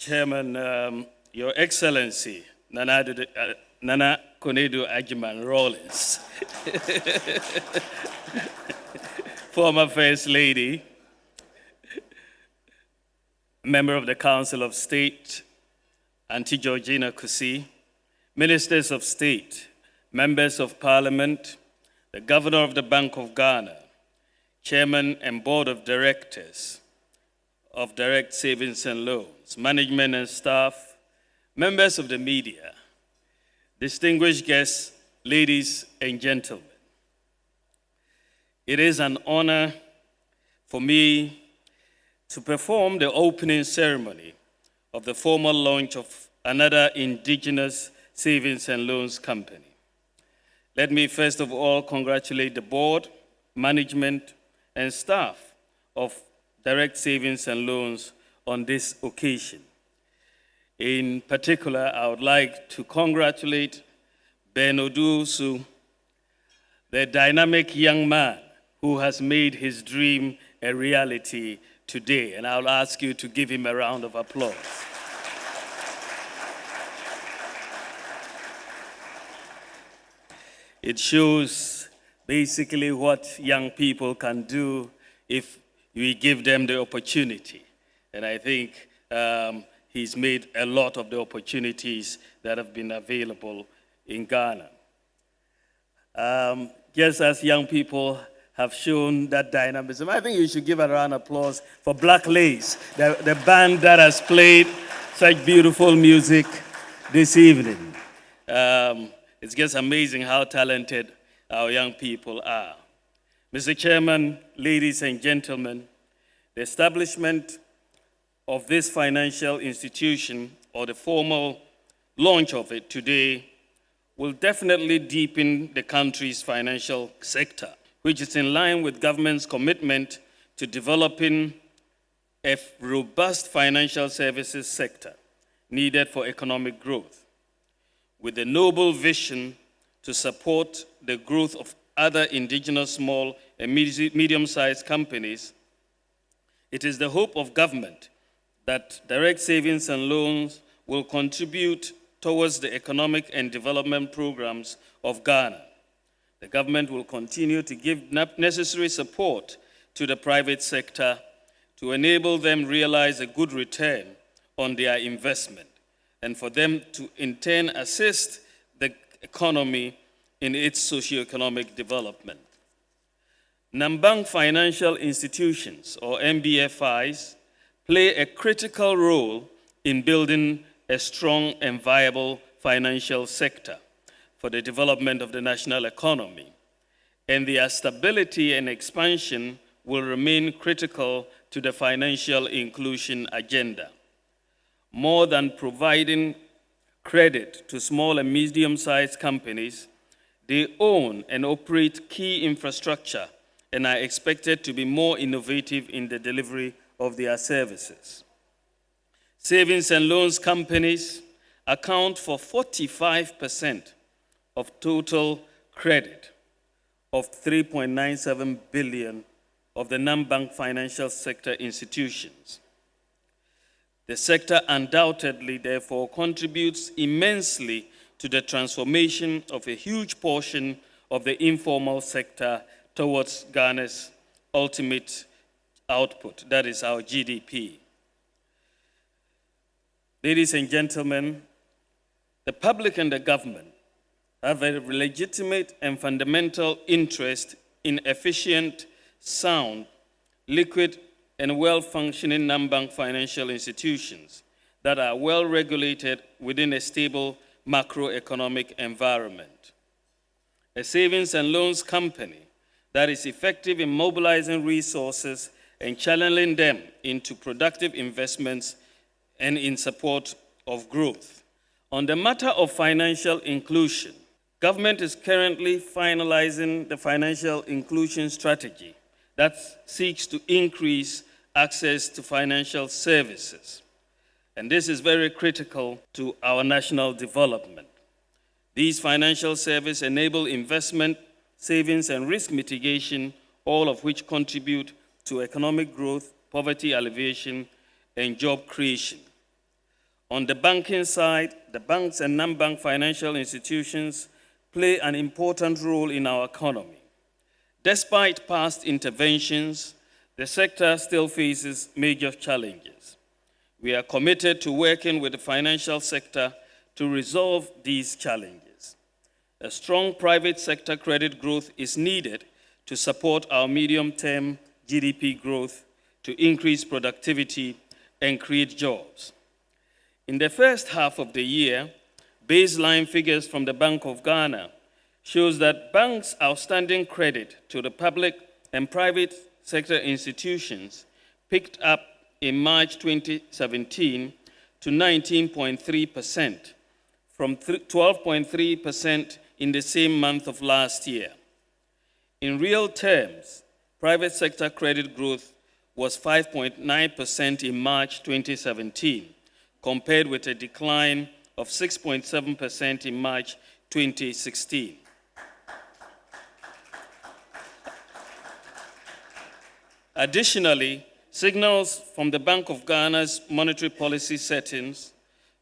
Chairman, Your Excellency, Nana Konedo Ajiman Rawlings, former First Lady, Member of the Council of State, Auntie Georgina Kusi, Ministers of State, Members of Parliament, the Governor of the Bank of Ghana, Chairman and Board of Directors of Direct Savings and Loans, management and staff, members of the media, distinguished guests, ladies and gentlemen. It is an honor for me to perform the opening ceremony of the formal launch of another indigenous savings and loans company. Let me first of all congratulate the board, management, and staff of Direct Savings and Loans on this occasion. In particular, I would like to congratulate Ben Odusu, the dynamic young man who has made his dream a reality today. And I'll ask you to give him a round of applause. It shows basically what young people can do if we give them the opportunity. And I think he's made a lot of the opportunities that have been available in Ghana. Just as young people have shown that dynamism, I think you should give a round of applause for Black Lace, the band that has played such beautiful music this evening. It's just amazing how talented our young people are. Mr. Chairman, ladies and gentlemen, the establishment of this financial institution, or the formal launch of it today, will definitely deepen the country's financial sector, which is in line with government's commitment to developing a robust financial services sector needed for economic growth. With the noble vision to support the growth of other indigenous small and medium-sized companies, it is the hope of government that Direct Savings and Loans will contribute towards the economic and development programs of Ghana. The government will continue to give necessary support to the private sector to enable them realize a good return on their investment, and for them to in turn assist the economy in its socio-economic development. Nambank Financial Institutions, or MBFIs, play a critical role in building a strong and viable financial sector for the development of the national economy, and their stability and expansion will remain critical to the financial inclusion agenda. More than providing credit to small and medium-sized companies, they own and operate key infrastructure and are expected to be more innovative in the delivery of their services. Savings and loans companies account for 45% of total credit of 3.97 billion of the non-bank financial sector institutions. The sector undoubtedly, therefore, contributes immensely to the transformation of a huge portion of the informal sector towards Ghana's ultimate output, that is our GDP. Ladies and gentlemen, the public and the government have a legitimate and fundamental interest in efficient, sound, liquid, and well-functioning non-bank financial institutions that are well-regulated within a stable macroeconomic environment. A savings and loans company that is effective in mobilizing resources and channeling them into productive investments and in support of growth. On the matter of financial inclusion, government is currently finalizing the financial inclusion strategy that seeks to increase access to financial services. And this is very critical to our national development. These financial services enable investment, savings, and risk mitigation, all of which contribute to economic growth, poverty alleviation, and job creation. On the banking side, the banks and non-bank financial institutions play an important role in our economy. Despite past interventions, the sector still faces major challenges. We are committed to working with the financial sector to resolve these challenges. A strong private sector credit growth is needed to support our medium-term GDP growth, to increase productivity and create jobs. In the first half of the year, baseline figures from the Bank of Ghana shows that banks' outstanding credit to the public and private sector institutions picked up in March 2017 to 19.3% from 12.3% in the same month of last year. In real terms, private sector credit growth was 5.9% in March 2017, compared with a decline of 6.7% in March 2016. Additionally, signals from the Bank of Ghana's monetary policy settings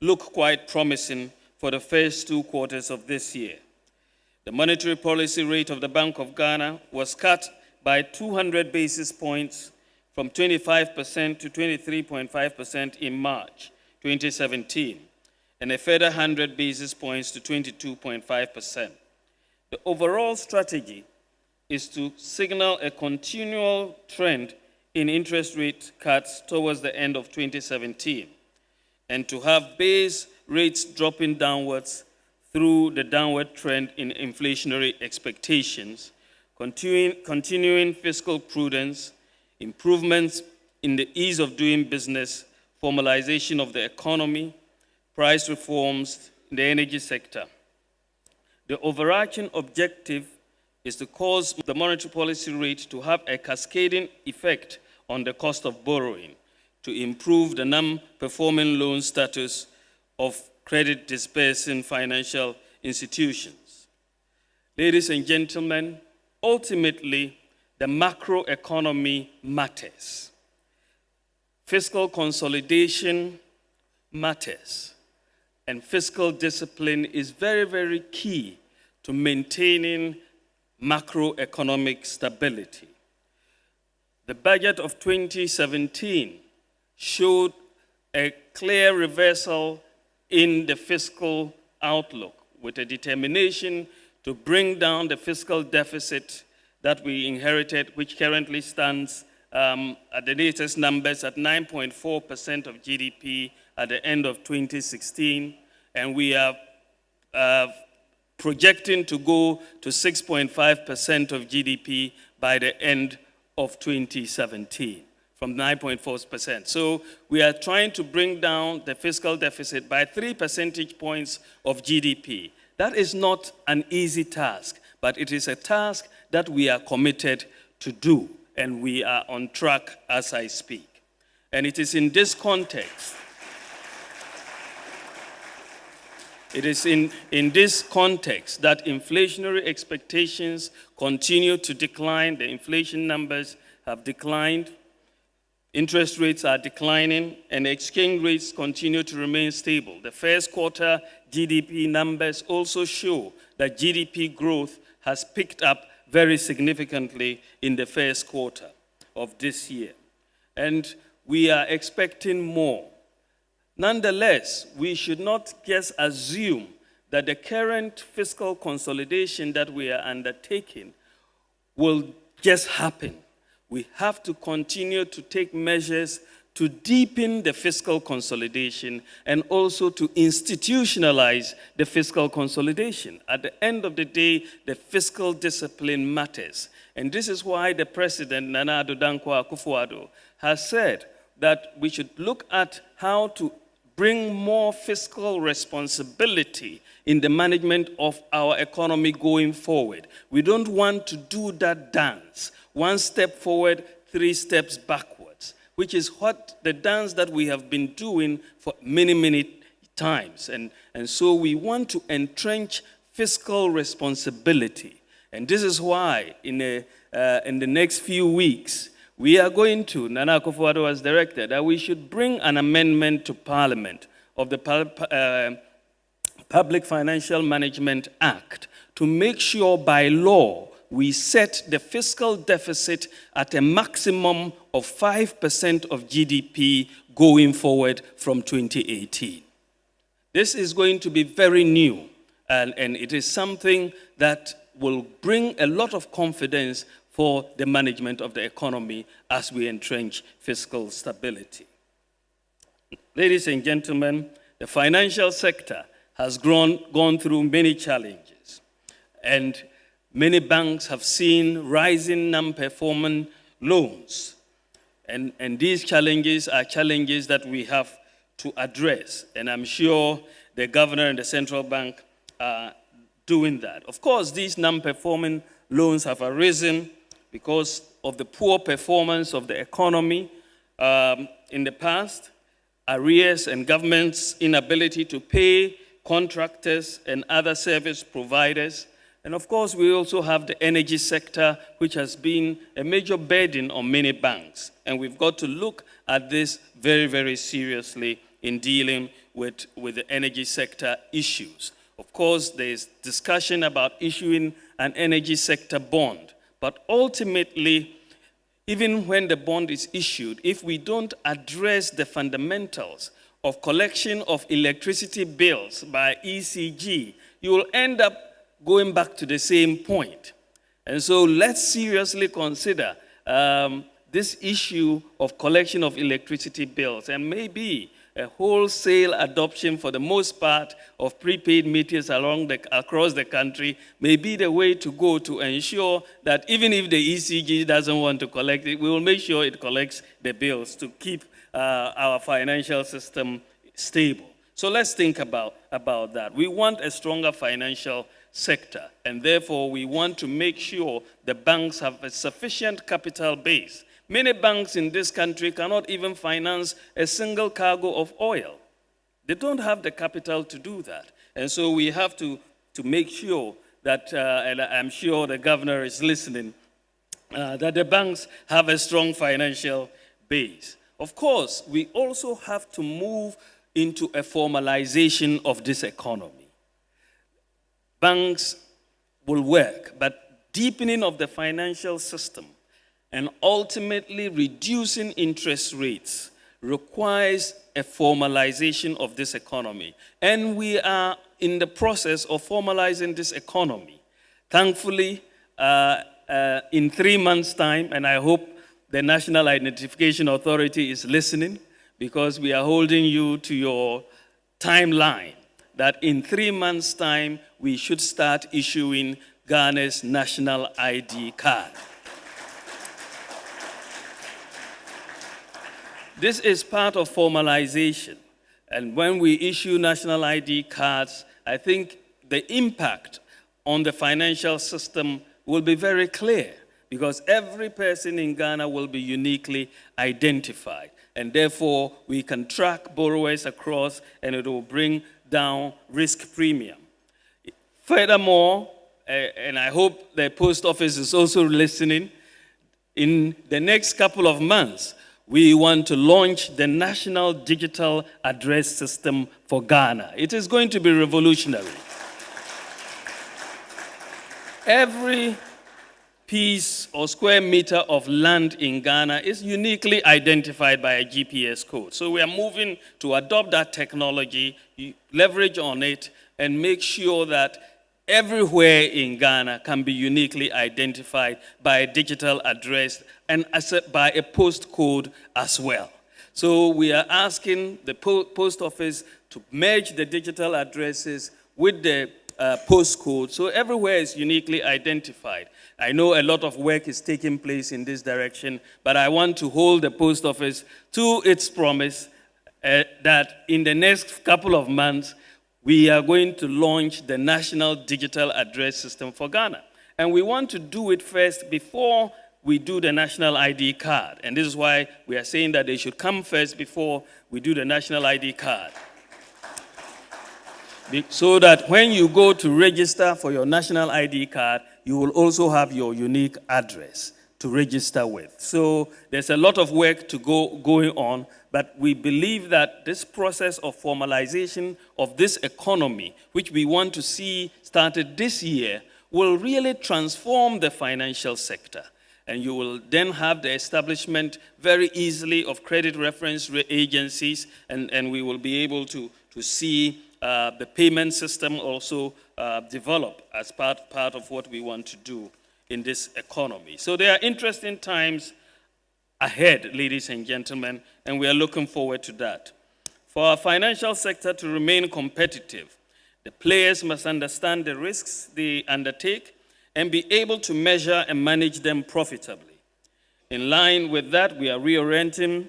look quite promising for the first 2 quarters of this year. The monetary policy rate of the Bank of Ghana was cut by 200 basis points from 25% to 23.5% in March 2017, and a further 100 basis points to 22.5%. The overall strategy is to signal a continual trend in interest rate cuts towards the end of 2017, and to have base rates dropping downwards through the downward trend in inflationary expectations, continuing fiscal prudence, improvements in the ease of doing business, formalization of the economy, price reforms in the energy sector. The overarching objective is to cause the monetary policy rate to have a cascading effect on the cost of borrowing, to improve the non-performing loan status of credit dispersing financial institutions. Ladies and gentlemen, ultimately, the macroeconomy matters. Fiscal consolidation matters, and fiscal discipline is very, very key to maintaining macroeconomic stability. The budget of 2017 showed a clear reversal in the fiscal outlook, with a determination to bring down the fiscal deficit that we inherited, which currently stands at the latest numbers at 9.4% of GDP at the end of 2016, and we are projecting to go to 6.5% of GDP by the end of 2017, from 9.4%. So we are trying to bring down the fiscal deficit by 3 percentage points of GDP. That is not an easy task, but it is a task that we are committed to do, and we are on track as I speak. And it is in this context, that inflationary expectations continue to decline. The inflation numbers have declined, interest rates are declining, and exchange rates continue to remain stable. The first quarter GDP numbers also show that GDP growth has picked up very significantly in the first quarter of this year. And we are expecting more. Nonetheless, we should not just assume that the current fiscal consolidation that we are undertaking will just happen. We have to continue to take measures to deepen the fiscal consolidation and also to institutionalize the fiscal consolidation. At the end of the day, the fiscal discipline matters. And this is why the President, Nana Addo Dankwa Akufo-Addo, has said that we should look at how to bring more fiscal responsibility in the management of our economy going forward. We don't want to do that dance, 1 step forward, 3 steps backwards, which is what the dance that we have been doing for many, many times. And so we want to entrench fiscal responsibility. And this is why in the next few weeks, we are going to, Nana Akufo-Addo has directed, that we should bring an amendment to Parliament of the Public Financial Management Act to make sure by law we set the fiscal deficit at a maximum of 5% of GDP going forward from 2018. This is going to be very new, and it is something that will bring a lot of confidence for the management of the economy as we entrench fiscal stability. Ladies and gentlemen, the financial sector has gone through many challenges, and many banks have seen rising non-performing loans. And these challenges are challenges that we have to address. And I'm sure the governor and the central bank are doing that. Of course, these non-performing loans have arisen because of the poor performance of the economy in the past, arrears and government's inability to pay contractors and other service providers. And of course, we also have the energy sector, which has been a major burden on many banks. And we've got to look at this very, very seriously in dealing with the energy sector issues. Of course, there's discussion about issuing an energy sector bond. But ultimately, even when the bond is issued, if we don't address the fundamentals of collection of electricity bills by ECG, you will end up going back to the same point. And so let's seriously consider this issue of collection of electricity bills, and maybe a wholesale adoption for the most part of prepaid meters across the country may be the way to go to ensure that even if the ECG doesn't want to collect it, we will make sure it collects the bills to keep our financial system stable. So let's think about that. We want a stronger financial sector, and therefore we want to make sure the banks have a sufficient capital base. Many banks in this country cannot even finance a single cargo of oil. They don't have the capital to do that. And so we have to make sure that, and I'm sure the governor is listening, that the banks have a strong financial base. Of course, we also have to move into a formalization of this economy. Banks will work, but deepening of the financial system and ultimately reducing interest rates requires a formalization of this economy. And we are in the process of formalizing this economy. Thankfully, in 3 months' time, and I hope the National Identification Authority is listening, because we are holding you to your timeline, that in 3 months' time, we should start issuing Ghana's national ID card. This is part of formalization. And when we issue national ID cards, I think the impact on the financial system will be very clear, because every person in Ghana will be uniquely identified. And therefore, we can track borrowers across, and it will bring down risk premium. Furthermore, and I hope the post office is also listening, in the next couple of months, we want to launch the National Digital Address System for Ghana. It is going to be revolutionary. Every piece or square meter of land in Ghana is uniquely identified by a GPS code. So we are moving to adopt that technology, leverage on it, and make sure that everywhere in Ghana can be uniquely identified by a digital address and by a postcode as well. So we are asking the post office to merge the digital addresses with the postcode, so everywhere is uniquely identified. I know a lot of work is taking place in this direction, but I want to hold the post office to its promise that in the next couple of months, we are going to launch the National Digital Address System for Ghana. And we want to do it first before we do the national ID card. And this is why we are saying that they should come first before we do the national ID card. So that when you go to register for your national ID card, you will also have your unique address to register with. So there's a lot of work going on, But we believe that this process of formalization of this economy, which we want to see started this year, will really transform the financial sector. And you will then have the establishment very easily of credit reference agencies, and we will be able to see the payment system also develop as part of what we want to do in this economy. So there are interesting times ahead, ladies and gentlemen, and we are looking forward to that. For our financial sector to remain competitive, the players must understand the risks they undertake and be able to measure and manage them profitably. In line with that, we are reorienting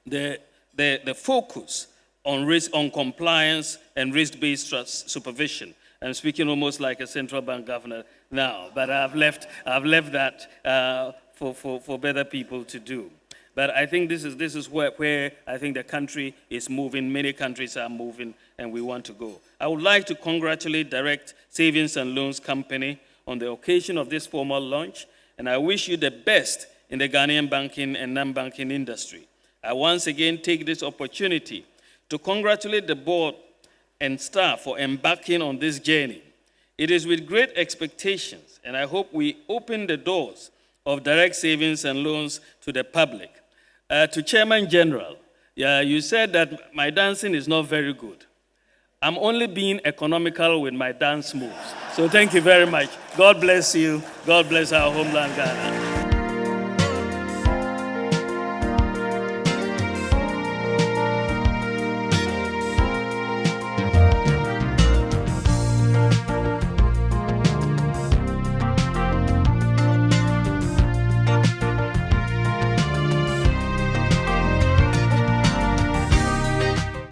the focus on risk, on compliance and risk-based supervision. I'm speaking almost like a central bank governor now, but I've left that for better people to do. But I think this is where I think the country is moving. Many countries are moving, and we want to go. I would like to congratulate Direct Savings and Loans Company on the occasion of this formal launch, and I wish you the best in the Ghanaian banking and non-banking industry. I once again take this opportunity to congratulate the board and staff for embarking on this journey. It is with great expectations, and I hope we open the doors of direct savings and loans to the public. To Chairman General, you said that my dancing is not very good. I'm only being economical with my dance moves. So thank you very much. God bless you. God bless our homeland, Ghana.